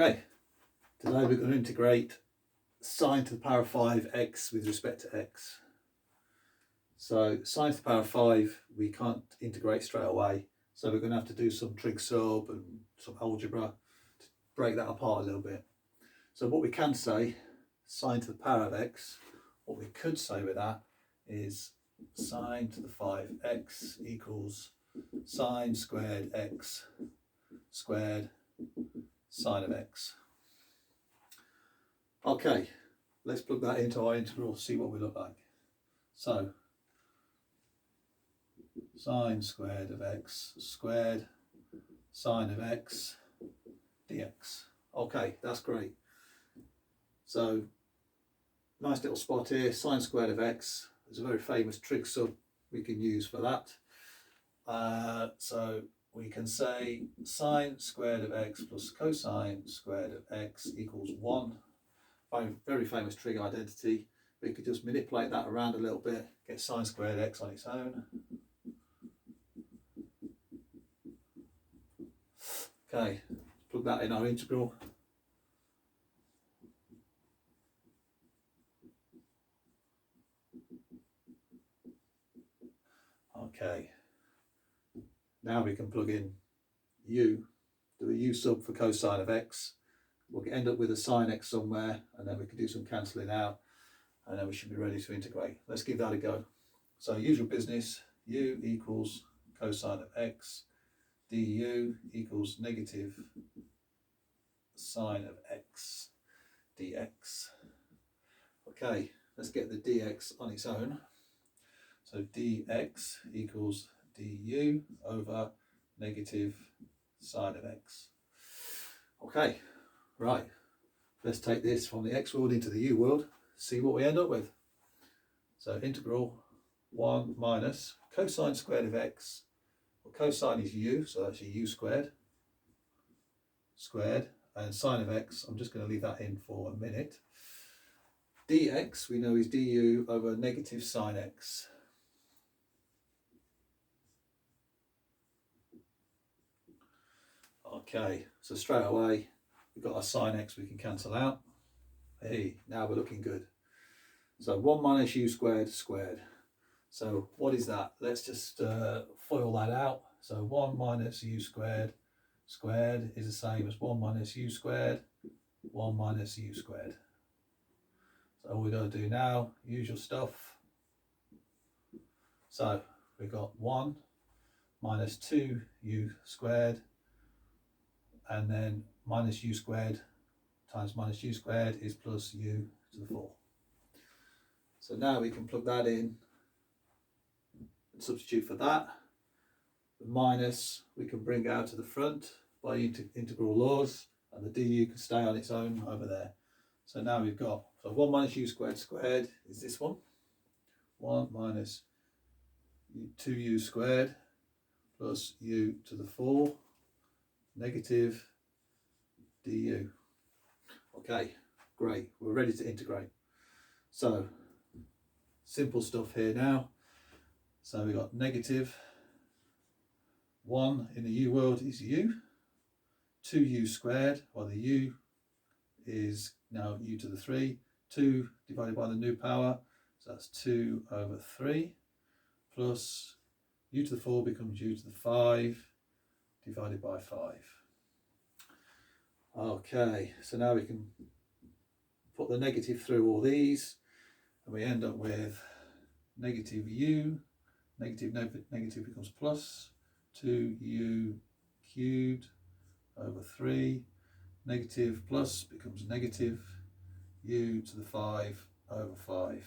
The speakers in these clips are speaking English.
Okay, today we're going to integrate sine to the power of 5x with respect to x. So sine to the power of 5 we can't integrate straight away, so we're going to have to do some trig sub and some algebra to break that apart a little bit. So what we can say, sine to the power of x, what we could say with that is sine to the 5x equals sine squared x squared sine of x. Okay, let's plug that into our integral, see what we look like. So sine squared of x squared sine of x dx. Okay, that's great. So nice little spot here, sine squared of x. There's a very famous trig sub we can use for that. So we can say sine squared of x plus cosine squared of x equals 1. Very famous trig identity. We could just manipulate that around a little bit, get sine squared x on its own. Okay, plug that in our integral. Okay, now we can plug in u, do a u sub for cosine of x. We'll end up with a sine x somewhere, and then we can do some cancelling out, and then we should be ready to integrate. Let's give that a go. So usual business, u equals cosine of x, du equals negative sine of x dx. Okay, let's get the dx on its own. So dx equals du over negative sine of x. Okay, right, let's take this from the x world into the u world, see what we end up with. So integral 1 minus cosine squared of x, well, cosine is u, so that's a u squared, and sine of x, I'm just going to leave that in for a minute. Dx we know is du over negative sine x. Okay, so straight away we've got our sine x we can cancel out. Hey, now we're looking good. So 1 minus u squared squared. So what is that? Let's just FOIL that out. So 1 minus u squared squared is the same as 1 minus u squared, 1 minus u squared. So all we're going to do now, usual stuff. So we've got 1 minus 2u squared, and then minus u squared times minus u squared is plus u to the 4. So now we can plug that in and substitute for that. The minus we can bring out to the front by integral laws, and the du can stay on its own over there. So now we've got, so 1 minus u squared squared is this one. 1 minus 2u squared plus u to the 4 negative du. Okay, great, we're ready to integrate. So simple stuff here now. So we've got negative 1 in the u world is u, 2u squared, well the u is now u to the 3, 2 divided by the new power, so that's 2 over 3, plus u to the 4 becomes u to the 5 divided by 5. Okay, so now we can put the negative through all these, and we end up with negative u, negative becomes plus 2u cubed over 3, negative plus becomes negative u to the 5 over 5.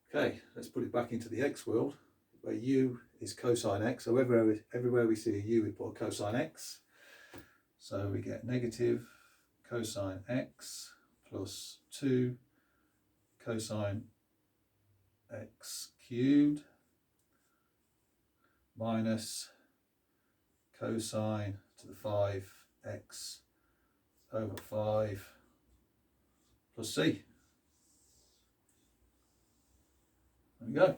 Okay, let's put it back into the x world, where u is cosine x, so everywhere we see a u we put a cosine x. So we get negative cosine x plus 2 cosine x cubed minus cosine to the 5x over 5 plus c. There we go.